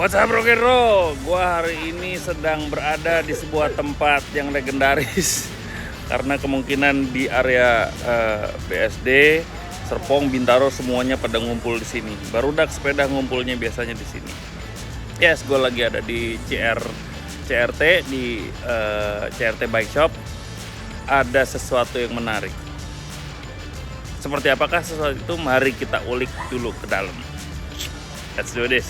What's up rock and roll? Gua hari ini sedang berada di sebuah tempat yang legendaris karena kemungkinan di area BSD, Serpong, Bintaro semuanya pada ngumpul di sini. Barudak sepeda ngumpulnya biasanya di sini. Yes, gue lagi ada di CRT di CRT Bike Shop. Ada sesuatu yang menarik. Seperti apakah sesuatu itu? Mari kita ulik dulu ke dalam. Let's do this.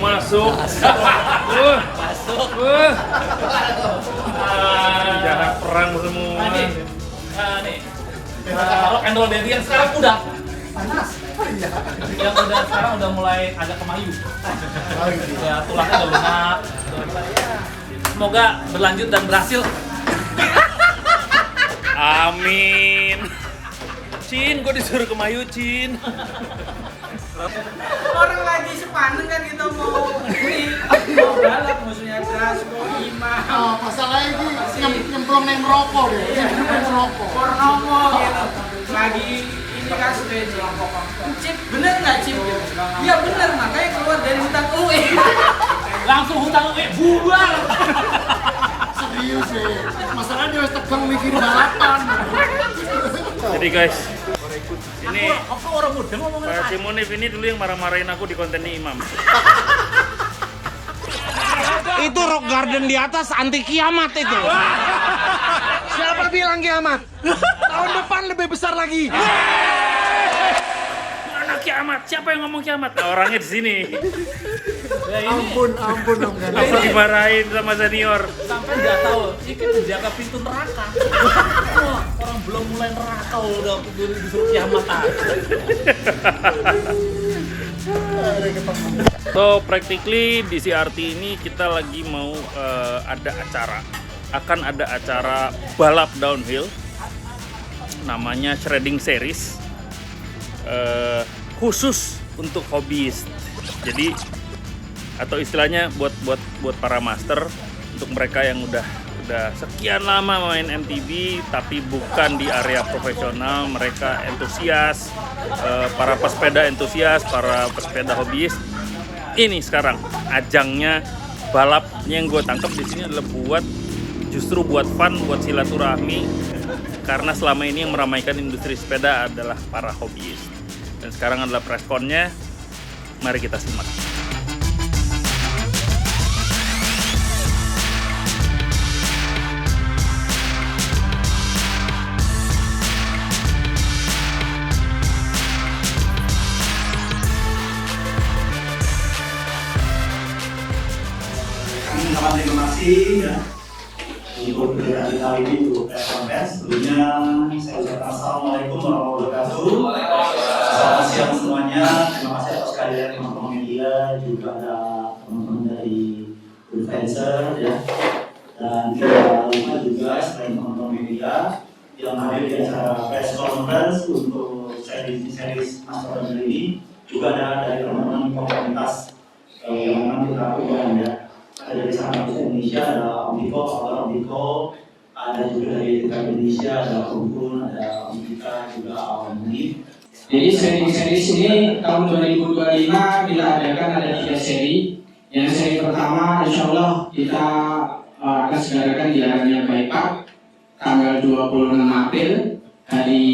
Masuk. Jarak perang semua. Nih, rock and roll baby yang sekarang udah panas. Yang udah sekarang udah mulai agak kemayu. Ya tulangnya udah lunak. Semoga berlanjut dan berhasil. Amin. Cin, gue disuruh ke Mayu, Cin. Orang lagi sepanen kan kita mau balap musuhnya keras, mau imam. Oh, masalahnya ini nyemplung yang merokok deh, Purnomo gitu. Lagi ini kan sepeda. Cip, bener nggak Cip? Iya bener, makanya keluar dari hutan UE. Langsung hutan UE bubar. Serius deh, masalahnya dia harus tegang mikir balapan. Jadi guys, ini Aku orang muda ngomongin Pak apa? Simonif ini dulu yang marah-marahin aku di kontennya Imam. Itu rock garden di atas anti kiamat itu. Siapa bilang kiamat? Tahun depan lebih besar lagi. Mana kiamat? Siapa yang ngomong kiamat? Nah, orangnya di sini. Ya ini Ampun, Om Aku dimarahin sama senior. sampai nggak tahu. Ini kan menjaga pintu neraka. Wah, orang belum mulai neraka udah disuruh kiamat aja. So practically di CRT ini kita lagi mau ada acara. Akan ada acara balap downhill. Namanya Shredding Series. Khusus untuk hobiis. Jadi atau istilahnya buat para master, untuk mereka yang udah sekian lama main MTB tapi bukan di area profesional, mereka entusias, para pesepeda entusias, para pesepeda hobiis. Ini sekarang ajangnya balapnya yang gue tangkap di sini adalah justru buat fun, buat silaturahmi, karena selama ini yang meramaikan industri sepeda adalah para hobiis. Dan sekarang adalah press con-nya. Mari kita simak. Terima kasih ya untuk kegiatan kita ini untuk press. Sebelumnya saya ucapkan assalamualaikum warahmatullahi wabarakatuh. Selamat siang semuanya. Terima kasih atas kehadiran teman-teman media, juga ada teman-teman dari influencer ya. Dan tidak lupa juga selain teman-teman media yang hadir di acara press conference untuk series Master ini, juga ada dari teman-teman komunitas yang memang kita lakukan ya. Ada dari sana Indonesia, ada Om Diko, Om Diko, ada juga dari Indonesia, ada Om Kun, ada Om Dika, juga Om Munif. Jadi seri-seri ini tahun 2025 kita adakan ada 3 seri. Yang seri pertama insya Allah kita akan selenggarakan di Arena Bike Park tanggal 26 April hari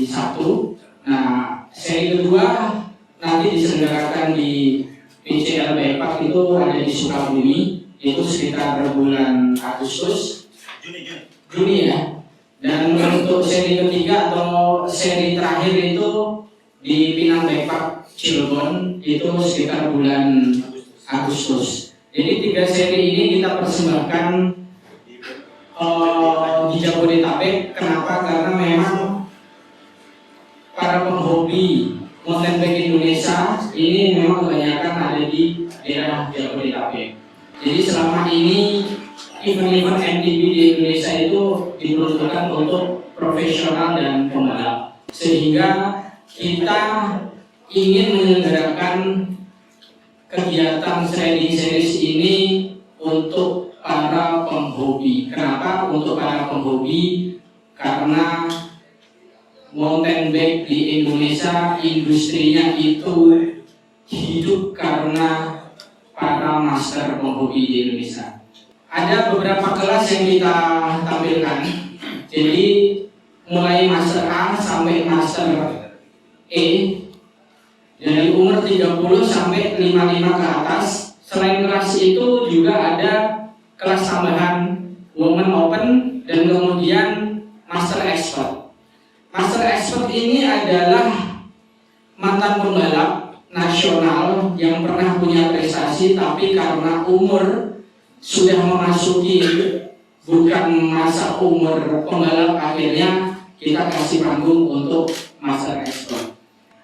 Sabtu. Nah, seri kedua nanti diselenggarakan di PCL Bike Park itu ada di Sukabumi, itu sekitar bulan Agustus, Juni ya. Dan untuk seri ketiga atau seri terakhir itu di Pinang Bike Park Cilegon itu sekitar bulan Agustus. Jadi 3 seri ini kita persembahkan di Jabodetabek. Kenapa? Karena memang para penghobi mountain bike Indonesia ini memang kebanyakan ada di daerah Jabodetabek. Jadi selama ini event-event MTB di Indonesia itu diperuntukkan untuk profesional dan pembalap. Sehingga kita ingin menyelenggarakan kegiatan shredding series ini untuk para penghobi. Kenapa untuk para penghobi? Karena mountain bike di Indonesia industrinya itu hidup karena para master penghobi di Indonesia. Ada beberapa kelas yang kita tampilkan. Jadi mulai master A sampai master E, dari umur 30 sampai 55 ke atas. Selain kelas itu juga ada kelas tambahan Women Open dan kemudian Master Expert. Master Expert ini adalah mantan pembalap nasional yang pernah punya prestasi, tapi karena umur sudah memasuki bukan masa umur pembalap, akhirnya kita kasih panggung untuk Master Expert.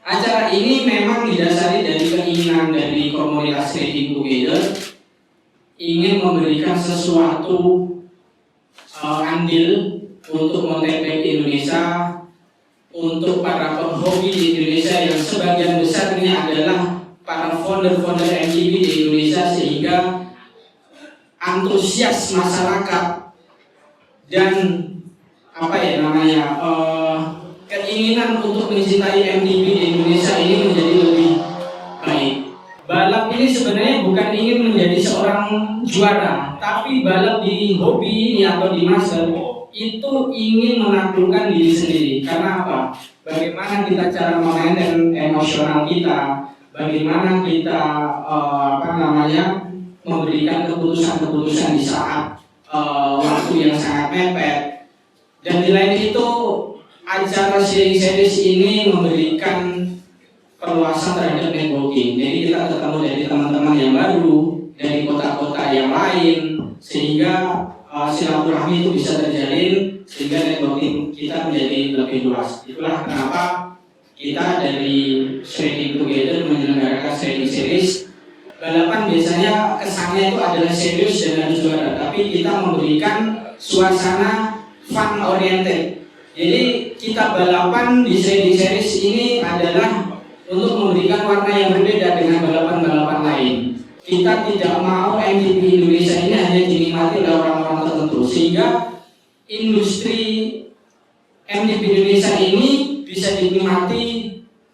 Acara ini memang didasari dari keinginan dari komunitas Riding Together ingin memberikan sesuatu andil untuk mountain bike Indonesia, untuk para penghobi di Indonesia yang sebagian besar ini adalah para founder-founder MTB di Indonesia, sehingga antusias masyarakat dan keinginan untuk mencintai MTB di Indonesia ini menjadi lebih baik. Balap ini sebenarnya bukan ingin menjadi seorang juara, tapi balap di hobi ini atau di master itu ingin menaklukkan diri sendiri. Karena apa? Bagaimana kita cara memainkan emosional kita, bagaimana kita memberikan keputusan-keputusan di saat waktu yang sangat mepet. Dan di lain itu, acara series ini memberikan perluasan terhadap networking. Jadi kita ketemu dari teman-teman yang baru dari kota-kota yang lain, sehingga silaturahmi itu bisa terjalin, sehingga networking kita menjadi lebih luas. Itulah kenapa kita dari Riding Together menyelenggarakan series. Balapan biasanya kesannya itu adalah serius dan harus juara, tapi kita memberikan suasana fun oriented. Jadi kita balapan di series ini adalah untuk memberikan warna yang berbeda dengan balapan-balapan lain. Kita tidak mau MTB Indonesia ini hanya dinikmati oleh orang-orang tertentu, sehingga industri MTB Indonesia ini bisa dinikmati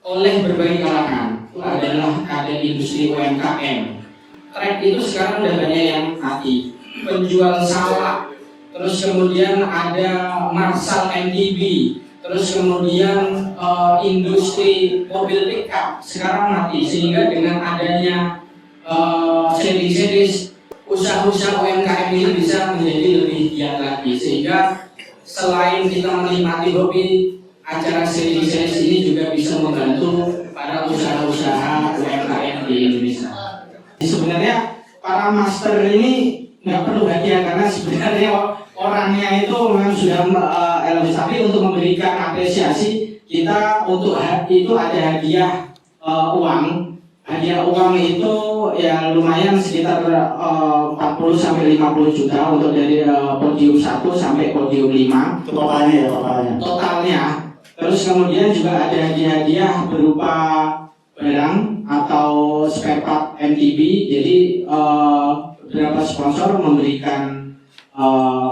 oleh berbagai kalangan. Itu adalah ada industri UMKM. Track itu sekarang udah banyak yang mati. Penjual salak, terus kemudian ada Marshall MTB, terus kemudian industri mobil pickup sekarang mati, sehingga dengan adanya series usaha-usaha UMKM ini bisa menjadi lebih giat lagi, sehingga selain kita menikmati hobi, acara series ini juga bisa membantu para usaha-usaha UMKM di Indonesia. Sebenarnya para master ini nggak perlu hadiah, karena sebenarnya orangnya itu memang sudah elus, tapi untuk memberikan apresiasi kita untuk itu ada hadiah uang. Hadiah uang itu ya lumayan sekitar 40 sampai 50 juta untuk dari podium 1 sampai podium 5. Totalnya ya, Totalnya. Terus kemudian juga ada hadiah-hadiah berupa barang atau spare part MTB. Jadi beberapa sponsor memberikan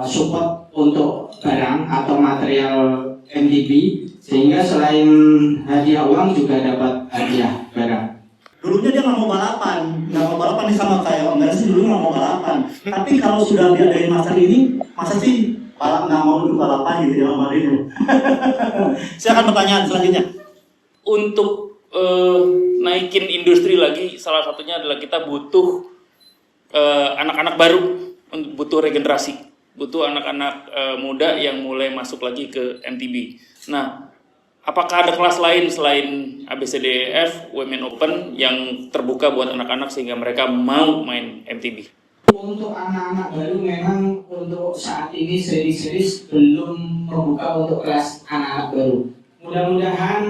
support untuk barang atau material MTB, sehingga selain hadiah uang juga dapat hadiah barang. Dulunya dia nggak mau balapan nih, sama kayak Om Ganes, dulu nggak mau balapan. Tapi kalau sudah lihat dari master ini, masa sih nggak mau dulu balapan gitu ya Om Marino. Silakan pertanyaan selanjutnya. Untuk naikin industri lagi, salah satunya adalah kita butuh anak-anak baru, butuh regenerasi, butuh anak-anak muda yang mulai masuk lagi ke MTB. Nah, apakah ada kelas lain selain ABCDEF, Women Open yang terbuka buat anak-anak sehingga mereka mau main MTB? Untuk anak-anak baru memang untuk saat ini series belum membuka untuk kelas anak-anak baru. Mudah-mudahan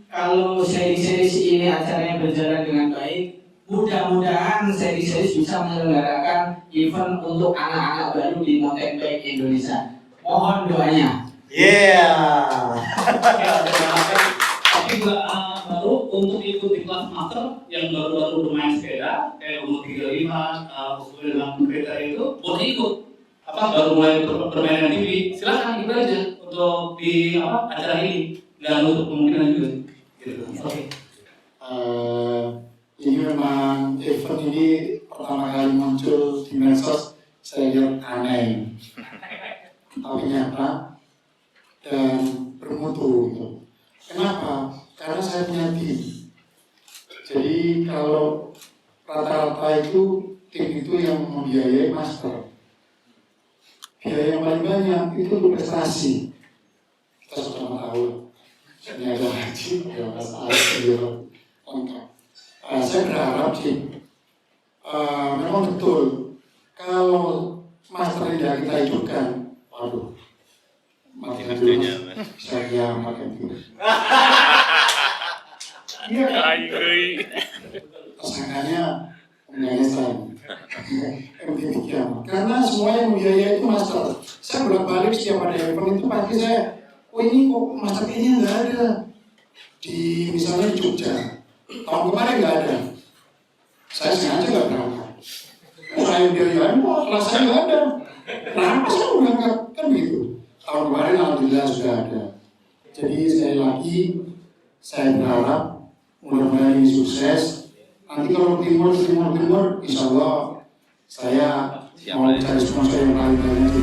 kalau series ini acaranya berjalan dengan baik, mudah-mudahan series bisa menyelenggarakan event untuk anak-anak baru di mountain bike Indonesia. Mohon doanya. Tapi juga baru untuk ikuti kelas master yang baru-baru bermain sepeda kayak umur 35 sesuai dengan kriteria itu boleh ikut. Baru mulai bermain TV, silakan ikut aja untuk di acara ini. nggak nutup kemungkinan juga. Gitu. Oke. Ini memang event ini pertama kali muncul di medsos, saya lihat aneh, tapi nyata dan bermutu gitu. Kenapa? Karena saya punya tim. Jadi kalau rata-rata itu tim itu yang membiayai master. Biaya yang paling banyak itu untuk prestasi. Kita sudah tahu. Ini ada haji, ada masalah, lengkap. Saya berharap sih, memang betul kalau master tidak kita hidupkan, waduh, makin dulu saya makin dulu. Iya, tersangkanya saya, karena semua yang membiayai itu master. Saya bolak-balik setiap ada event itu pasti saya, oh ini kok master ini nggak ada di misalnya di Jogja. Tahun kemarin nggak ada, saya sengaja nggak berangkat. Saya biayain, wah kelas saya nggak ada. Kenapa saya berangkat? Kan begitu. Tahun kemarin alhamdulillah sudah ada. Jadi sekali lagi saya berharap mudah-mudahan ini sukses. Nanti kalau timur, insya Allah saya mau cari sponsor yang paling banyak.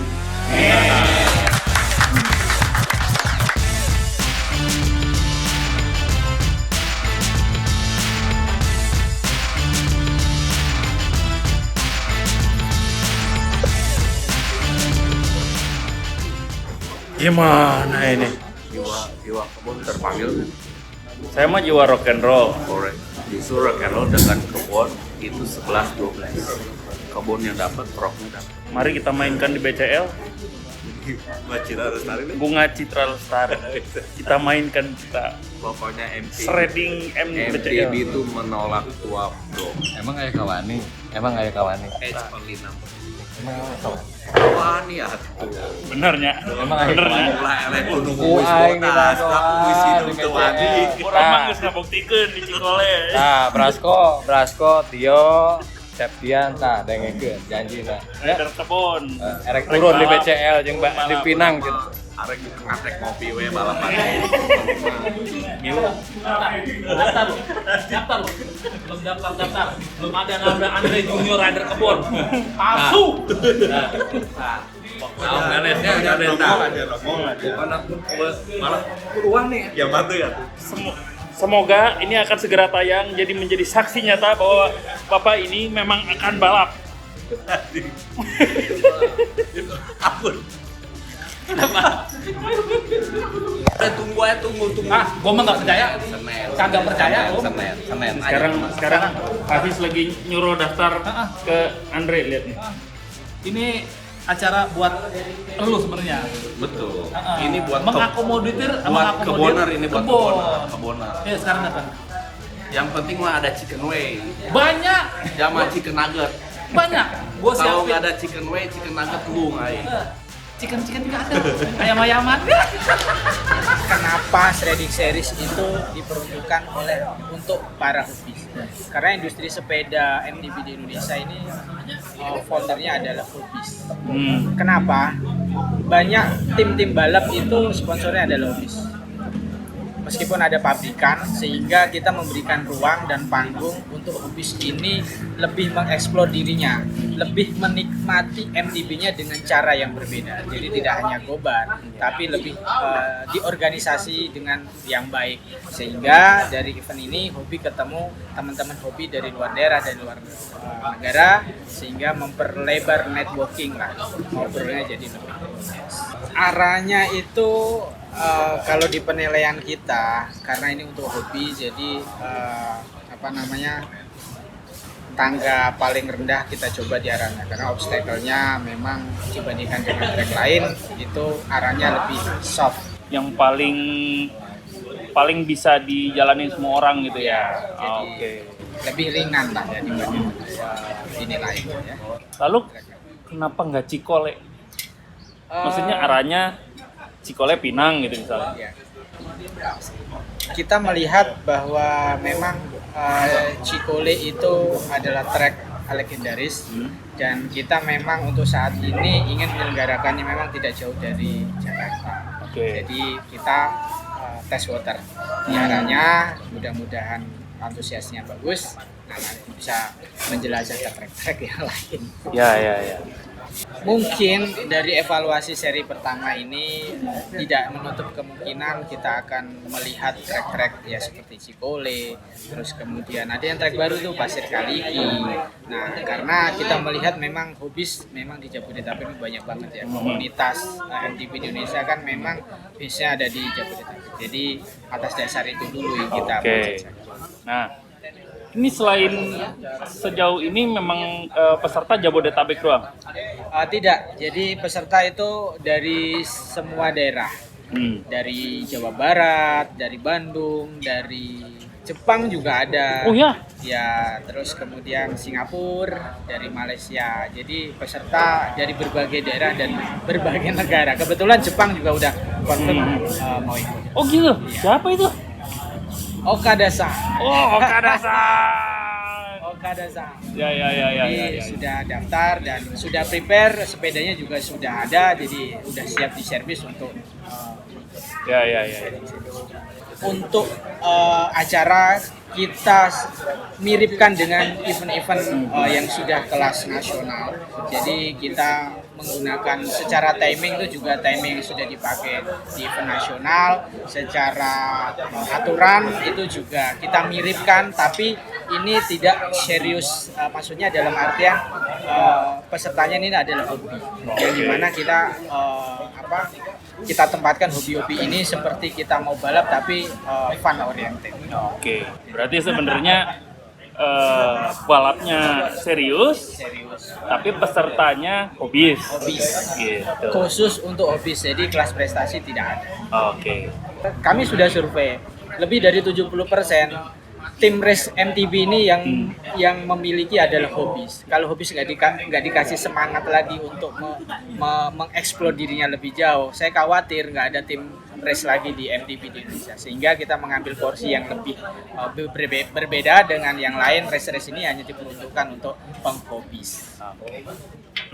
Gimana ini? Jiwa kebun terpanggil. Saya mah jiwa rock and roll. Korek. Justru rock and roll dengan kebun itu 11-12. Kebun yang dapat, rocknya dapat. Mari kita mainkan di BCL. Bunga Citra Lestari. Kita mainkan kita. Pokoknya Shredding MTB BCL. itu menolak tuap bro. Emang kayak Kawani? Edge only number. Emang Kawani? Kawani ya tuh. Benernya. Emang kayak Benernya. Mulai elek gunung Aing kita doang puisi di dulu tuh BCL. Adi. Kurang mah geus ngabuktikeun di Cikole. Nah, Brasko, Tio, Septian, tah dengekeun janji nah. Rider kebon. Erek turun di BCL jeung di Pinang gitu. Arek ngatek ngopi we balapan. Milu. Daftar. Belum daftar. Belum ada nama Andre Junior Rider Kebon. Palsu. Nah, ganesnya ganes malah uang nih. Yang bantu ya. Semoga ini akan segera tayang jadi menjadi saksi nyata bahwa Bapak ini memang akan balap. Ampun. Kenapa? Tunggu. Ah, gua mah nggak percaya. Senin. Kagak percaya gua. Senin. Sekarang Hafiz lagi nyuruh daftar ke Andre, lihat nih. Ini acara buat lu sebenarnya. Betul. Ini buat mengakomodir keboner ini buat kebon. keboner. Ya sekarang apa? Yang penting mah ada chicken way. Banyak. Jangan chicken nugget. Banyak. Gua Kalau siapin. nggak ada chicken way, chicken nugget lu aing. Chicken juga ada. Ayam-ayaman. Kenapa Shredding Series itu diperuntukkan untuk para hobis? Karena industri sepeda MTB di Indonesia ini foundernya adalah hobis. Kenapa? Banyak tim-tim balap itu sponsornya adalah hobis. Meskipun ada pabrikan, sehingga kita memberikan ruang dan panggung untuk hobis ini lebih mengeksplor dirinya, lebih menikmati MTB-nya dengan cara yang berbeda. Jadi tidak hanya gobar, tapi lebih diorganisasi dengan yang baik. Sehingga dari event ini hobi ketemu teman-teman hobi dari luar daerah dan luar negara, sehingga memperlebar networking lah, ngobrolnya jadi lebih luas. Arahnya itu kalau di penilaian kita, karena ini untuk hobi, jadi tangga paling rendah kita coba di arahnya, karena obstacle-nya memang dibandingkan dengan track lain itu arahnya lebih soft. Yang paling bisa dijalanin semua orang gitu ya. Jadi lebih ringan lah ya dibanding dinilai ya. Lalu kenapa nggak Cikole? Maksudnya arahnya Cikole Pinang gitu misalnya. Ya. Kita melihat bahwa memang Cikole itu adalah trek legendaris dan kita memang untuk saat ini ingin menyelenggarakannya memang tidak jauh dari Jakarta. Jadi kita test water. Diarahnya mudah-mudahan antusiasnya bagus, nah nanti bisa menjelajah ke trek-trek yang lain. Ya. Mungkin dari evaluasi seri pertama ini tidak menutup kemungkinan kita akan melihat trek-trek ya seperti Cikole, terus kemudian ada yang trek baru tuh Pasir Kaliki. Nah, karena kita melihat memang hobis memang di Jabodetabek banyak banget ya. Komunitas MTB Indonesia kan memang biasanya ada di Jabodetabek. Jadi atas dasar itu dulu yang kita Nah, ini selain sejauh ini memang peserta Jabodetabek doang? Tidak, jadi peserta itu dari semua daerah. Dari Jawa Barat, dari Bandung, dari Jepang juga ada. Oh ya? Ya, terus kemudian Singapura, dari Malaysia. Jadi peserta dari berbagai daerah dan berbagai negara. Kebetulan Jepang juga udah confirm mau ikut. Oh gitu? Ya. Siapa itu? Okada-san. Oh, Okada-san. Okada-san. Ya. Sudah daftar dan sudah prepare, sepedanya juga sudah ada, jadi udah siap di servis untuk Ya. Untuk acara kita miripkan dengan event-event yang sudah kelas nasional. Jadi kita menggunakan secara timing itu juga timing yang sudah dipakai di event nasional. Secara aturan itu juga kita miripkan, tapi ini tidak serius. Maksudnya dalam artian pesertanya ini adalah hobi. Yang dimana kita kita tempatkan hobi-hobi ini seperti kita mau balap tapi fun oriented. Oke. Berarti sebenarnya balapnya serius, tapi pesertanya hobis. Gitu. Khusus untuk hobis, jadi kelas prestasi tidak ada. Oke. Kami sudah survei, lebih dari 70% tim race MTB ini yang memiliki adalah hobis. Kalau hobis nggak dikasih semangat lagi untuk mengeksplor dirinya lebih jauh, saya khawatir nggak ada tim race lagi di MTB di Indonesia. Sehingga kita mengambil porsi yang lebih berbeda dengan yang lain. Race-race ini hanya diperuntukkan untuk penghobis.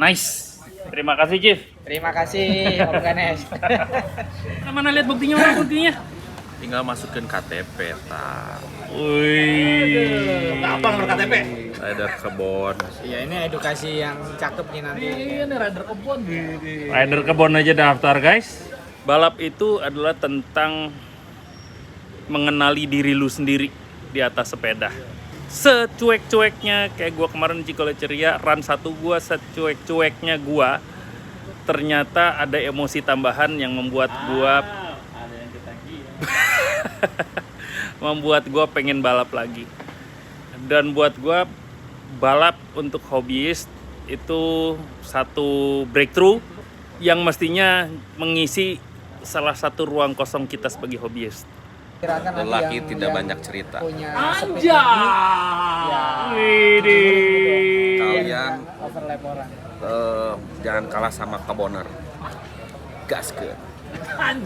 Nice. Terima kasih, Chief. Terima kasih, Om Ganesh. Mana lihat buktinya, mana buktinya? Tinggal masukin KTP, tak. Wih. Gampang KTP. Rider kebon. Iya, ini edukasi yang cakep nih nanti. Ini rider kebon. Rider kebon aja daftar, guys. Balap itu adalah tentang mengenali diri lu sendiri di atas sepeda. Secuek-cueknya kayak gua kemarin di Cikole Ceria, run 1 gua secuek-cueknya gua, ternyata ada emosi tambahan yang membuat gua membuat gue pengen balap lagi. Dan buat gue balap untuk hobiis itu satu breakthrough yang mestinya mengisi salah satu ruang kosong kita sebagai hobiis. Lelaki tidak banyak cerita. Kalian jangan kalah sama keboner. Gas ke.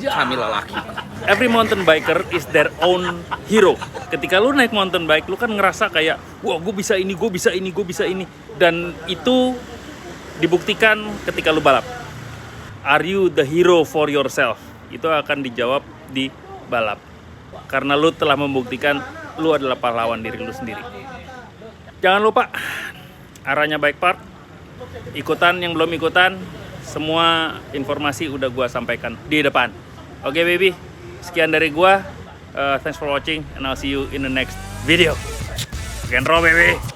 Kami lelaki. Every mountain biker is their own hero. Ketika lu naik mountain bike, lu kan ngerasa kayak, wah gue bisa ini, gue bisa ini, gue bisa ini. Dan itu dibuktikan ketika lu balap. Are you the hero for yourself? Itu akan dijawab di balap. Karena lu telah membuktikan lu adalah pahlawan diri lu sendiri. Jangan lupa, arahnya Bike Park. Ikutan yang belum ikutan, semua informasi udah gua sampaikan di depan. Oke, baby, sekian dari gua. Thanks for watching and I'll see you in the next video. Rock and roll, baby.